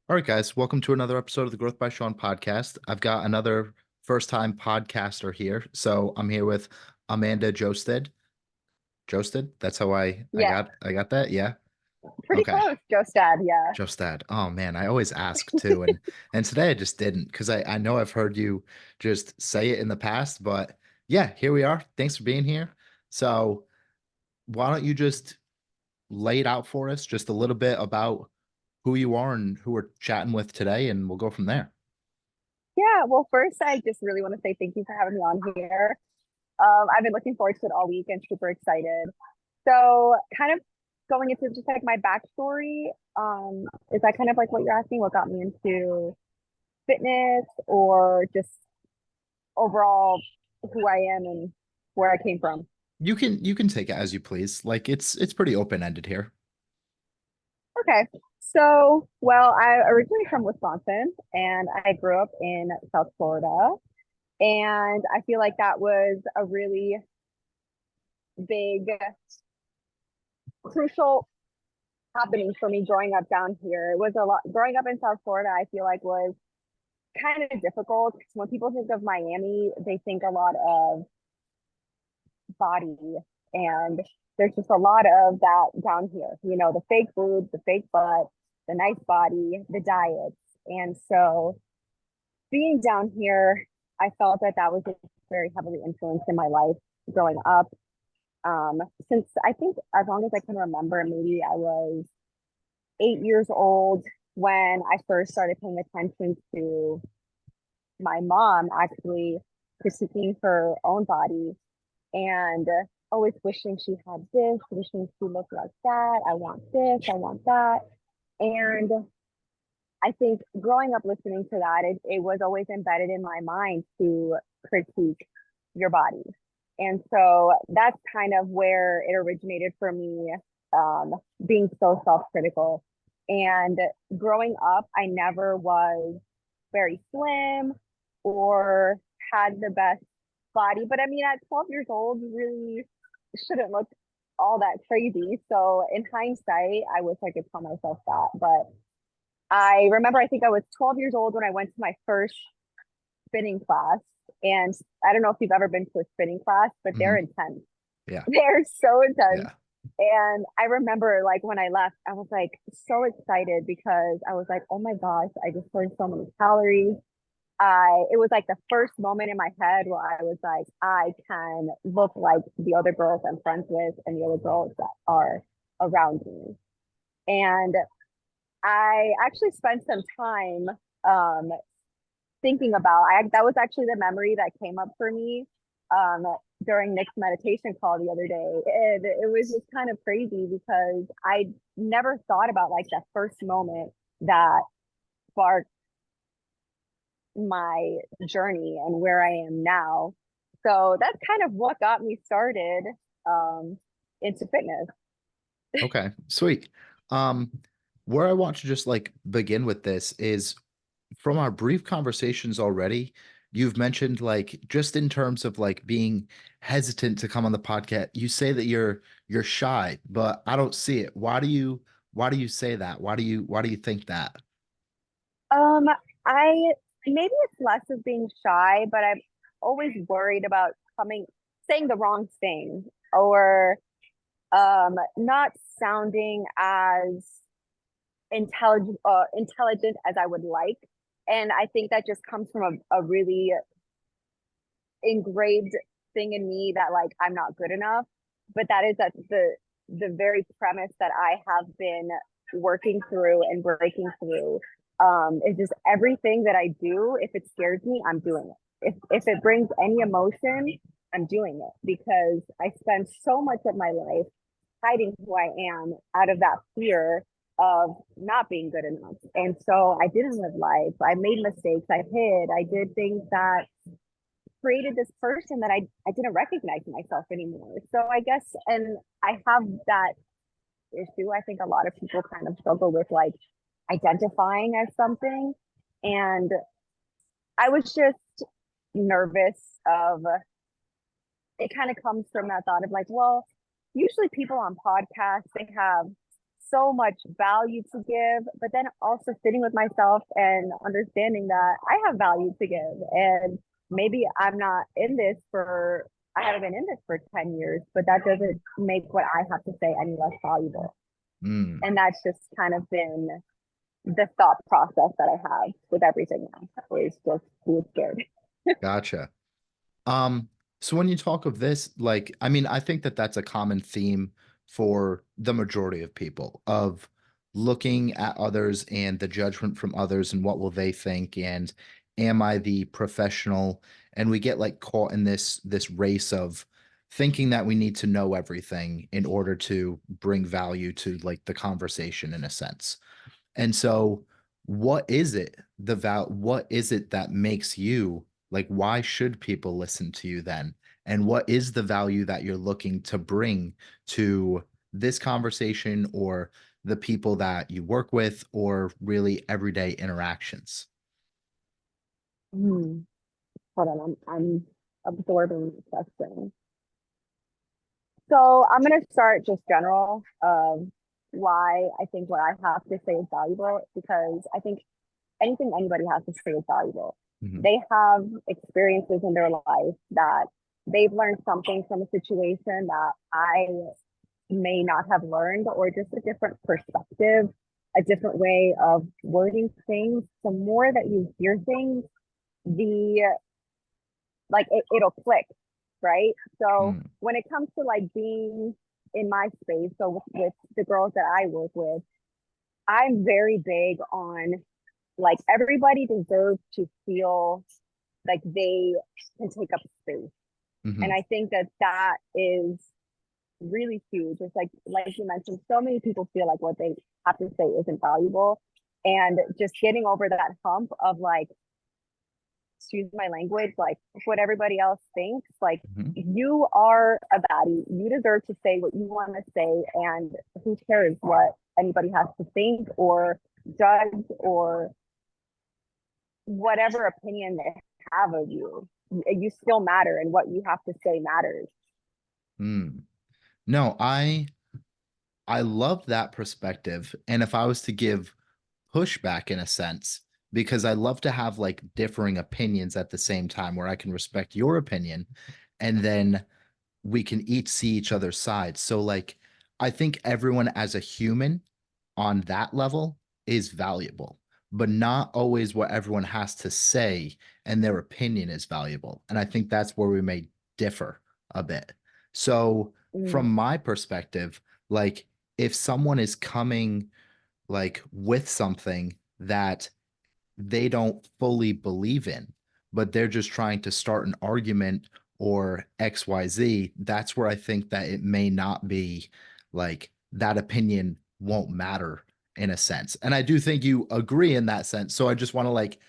All right, guys, welcome to another episode of the Growth by Shawn podcast. I've got another first-time podcaster here. So I'm here with Amanda Jostad. Jostad? That's how I Yeah, got that. Yeah. pretty Okay. close, Jostad. Yeah. Jostad. Oh man, I always ask too. And today I just didn't because I know I've heard you just say it in the past, but yeah, here we are. Thanks for being here. So why don't you just lay it out for us just a little bit about who you are and who we're chatting with today, and we'll go from there. Yeah. Well, first, I just really want to say thank you for having me on here. I've been looking forward to it all week and super excited. So, kind of going into just like my backstory, is that kind of like what you're asking? What got me into fitness or just overall who I am and where I came from? You can take it as you please. Like it's pretty open-ended here. Okay. So, well, I originally from Wisconsin and I grew up in South Florida. And I feel like that was a really big, crucial happening for me growing up down here. It was a lot, growing up in South Florida, I feel like was kind of difficult. When people think of Miami, they think a lot of body, and there's just a lot of that down here. You know, the fake boobs, the fake butt, the nice body, the diets. And so being down here, I felt that that was very heavily influenced in my life growing up. Since I think as long as I can remember, maybe I was 8 years old when I first started paying attention to my mom actually critiquing her own body and always wishing she had this, wishing she looked like that. I want this, I want that. And I think growing up listening to that, it was always embedded in my mind to critique your body. And so that's kind of where it originated for me, being so self critical. And growing up, I never was very slim or had the best body. But I mean, at 12 years old, you really shouldn't look all that crazy. So in hindsight, I wish I could tell myself that. But I remember, I think I was 12 years old when I went to my first spinning class. And I don't know if you've ever been to a spinning class, but they're Hmm. intense. Yeah. They're so intense. Yeah. And I remember like when I left, I was like so excited because I was like, oh my gosh, I just burned so many calories. It was like the first moment in my head where I was like, I can look like the other girls I'm friends with and the other girls that are around me. And I actually spent some time um, thinking about. That was actually the memory that came up for me um, during Nick's meditation call the other day. And it was just kind of crazy because I never thought about like that first moment that sparked my journey and where I am now. So that's kind of what got me started um, into fitness. Okay. Sweet. Um, where I want to just like begin with this is from our brief conversations already, you've mentioned like just in terms of like being hesitant to come on the podcast, you say that you're shy, but I don't see it. Why do you say that? Why do you think that? Um, I maybe it's less of being shy, but I'm always worried about saying the wrong thing or not sounding as intelligent as I would like. And I think that just comes from a really engraved thing in me that like I'm not good enough. But that is the very premise that I have been working through and breaking through. Is just everything that I do, if it scares me, I'm doing it. If it brings any emotion, I'm doing it because I spend so much of my life hiding who I am out of that fear of not being good enough. And so I didn't live life. I made mistakes. I hid. I did things that created this person that I didn't recognize myself anymore. So I guess, and I have that issue. I think a lot of people kind of struggle with like identifying as something. And I was just nervous of it kind of comes from that thought of like, well, usually people on podcasts, they have so much value to give, but then also sitting with myself and understanding that I have value to give. And maybe I haven't been in this for 10 years, but that doesn't make what I have to say any less valuable. Mm, And that's just kind of been the thought process that I have with everything now. Is just be scared. gotcha. So when you talk of this, like, I mean, I think that that's a common theme for the majority of people of looking at others and the judgment from others and what will they think and am I the professional? And we get like caught in this race of thinking that we need to know everything in order to bring value to like the conversation in a sense. And so what is it that makes you like why should people listen to you then? And what is the value that you're looking to bring to this conversation or the people that you work with or really everyday interactions? Hmm. Hold on, I'm absorbing the question. So I'm gonna start just general of why I think what I have to say is valuable because I think anything anybody has to say is valuable. Mhm. They have experiences in their life that they've learned something from a situation that I may not have learned, or just a different perspective, a different way of wording things. The more that you hear things, the it'll click, right? So Mm, when it comes to like being in my space, so with the girls that I work with, I'm very big on like everybody deserves to feel like they can take up space. And mhm, I think that that is really huge. It's like you mentioned, so many people feel like what they have to say isn't valuable. And just getting over that hump of like, excuse my language, like what everybody else thinks, like mhm, you are a baddie. You deserve to say what you want to say, and who cares what anybody has to think or judge or whatever opinion they have of you. You still matter, and what you have to say matters. mm. No, I love that perspective. And if I was to give pushback in a sense, because I love to have like differing opinions at the same time where I can respect your opinion and then we can each see each other's sides. So like I think everyone as a human on that level is valuable, but not always what everyone has to say and their opinion is valuable. And I think that's where we may differ a bit. So from Mm, my perspective, like if someone is coming like with something that they don't fully believe in, but they're just trying to start an argument or XYZ, that's where I think that it may not be like that opinion won't matter in a sense. And I do think you agree in that sense. So I just want to like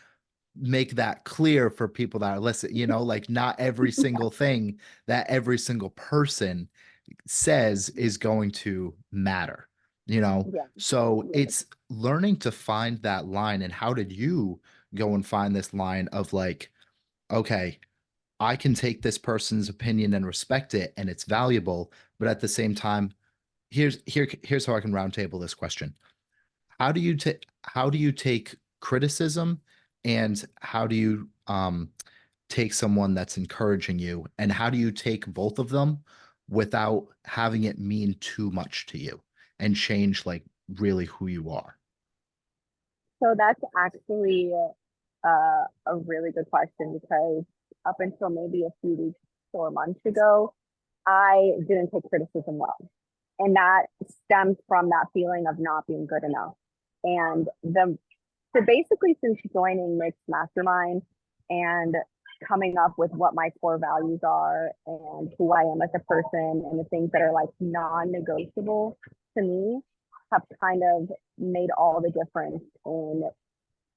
make that clear for people that are listening, like not every single thing that every single person says is going to matter, you know? yeah, So yeah. it's learning to find that line. And how did you go and find this line of like, okay, I can take this person's opinion and respect it and it's valuable, but at the same time, here's how I can roundtable this question. How do you take criticism and how do you take someone that's encouraging you and how do you take both of them without having it mean too much to you and change like really who you are? So that's actually a really good question because up until maybe a few weeks or months ago, I didn't take criticism well. And that stems from that feeling of not being good enough. And so basically, since joining Mixed Mastermind and coming up with what my core values are and who I am as a person and the things that are like non negotiable to me have kind of made all the difference in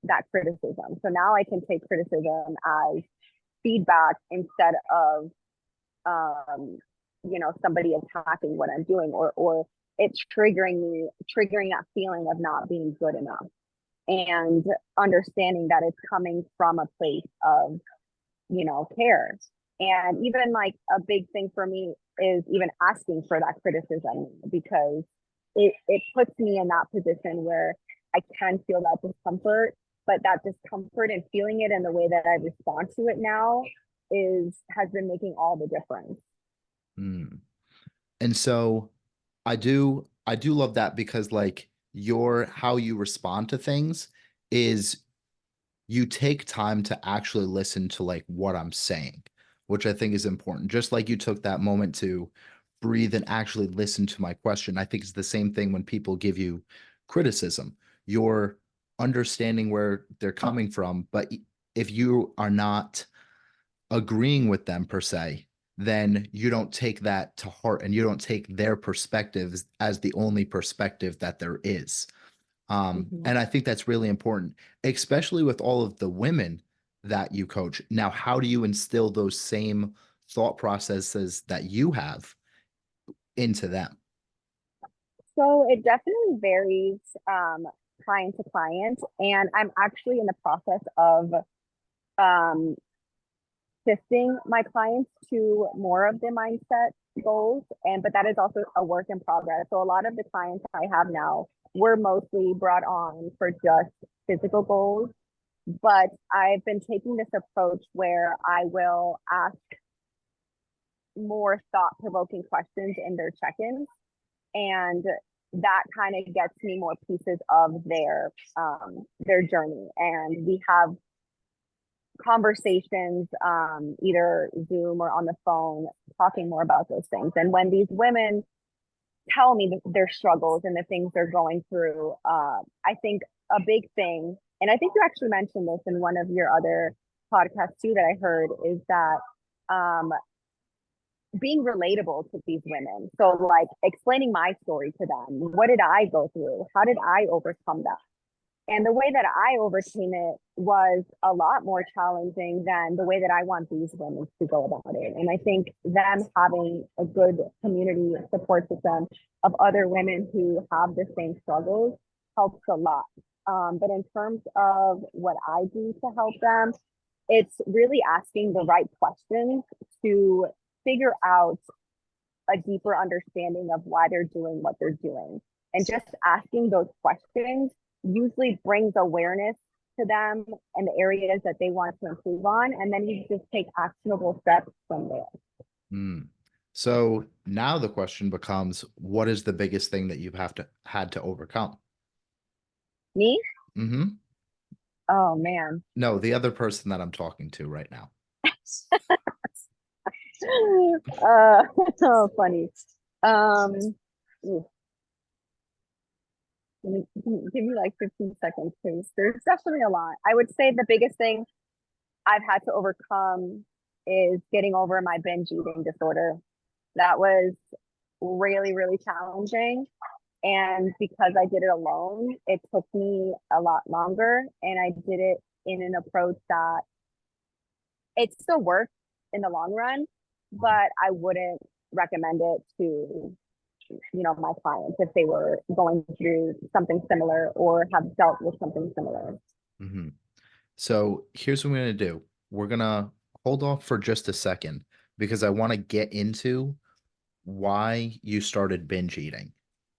that criticism. So now I can take criticism as feedback instead of somebody attacking what I'm doing or it's triggering that feeling of not being good enough and understanding that it's coming from a place of, care. And even like a big thing for me is even asking for that criticism because it puts me in that position where I can feel that discomfort, but that discomfort and feeling it and the way that I respond to it now is has been making all the difference. Mm. And so I do love that because like your how you respond to things is you take time to actually listen to like what I'm saying, which I think is important. Just like you took that moment to breathe and actually listen to my question. I think it's the same thing when people give you criticism. You're understanding where they're coming from, but if you are not agreeing with them per se, then you don't take that to heart and you don't take their perspectives as the only perspective that there is. Mhm. And I think that's really important, especially with all of the women that you coach. Now, how do you instill those same thought processes that you have into them? So it definitely varies client to client, and I'm actually in the process of um, shifting my clients to more of the mindset goals, and but that is also a work in progress. So a lot of the clients I have now were mostly brought on for just physical goals, but I've been taking this approach where I will ask more thought provoking questions in their check-ins, and that kind of gets me more pieces of their journey, and we have conversations, either Zoom or on the phone, talking more about those things. And when these women tell me their struggles and the things they're going through, I think a big thing, and I think you actually mentioned this in one of your other podcasts too that I heard, is that um, being relatable to these women. So, like explaining my story to them. What did I go through? How did I overcome that? And the way that I overcame it was a lot more challenging than the way that I want these women to go about it. And I think them having a good community support system of other women who have the same struggles helps a lot. But in terms of what I do to help them, it's really asking the right questions to figure out a deeper understanding of why they're doing what they're doing. And just asking those questions usually brings awareness to them and the areas that they want to improve on. And then you just take actionable steps from there. Hmm. So now the question becomes, what is the biggest thing that you've have to had to overcome? Me? Hmm. Oh man. No, the other person that I'm talking to right now. So funny. Um, give me like 15 seconds, please. There's definitely a lot. I would say the biggest thing I've had to overcome is getting over my binge eating disorder. That was really, really challenging. And because I did it alone, it took me a lot longer. And I did it in an approach that it still worked in the long run, but I wouldn't recommend it to my clients if they were going through something similar or have dealt with something similar. Hmm. So here's what we're gonna do. We're gonna hold off for just a second because I want to get into why you started binge eating.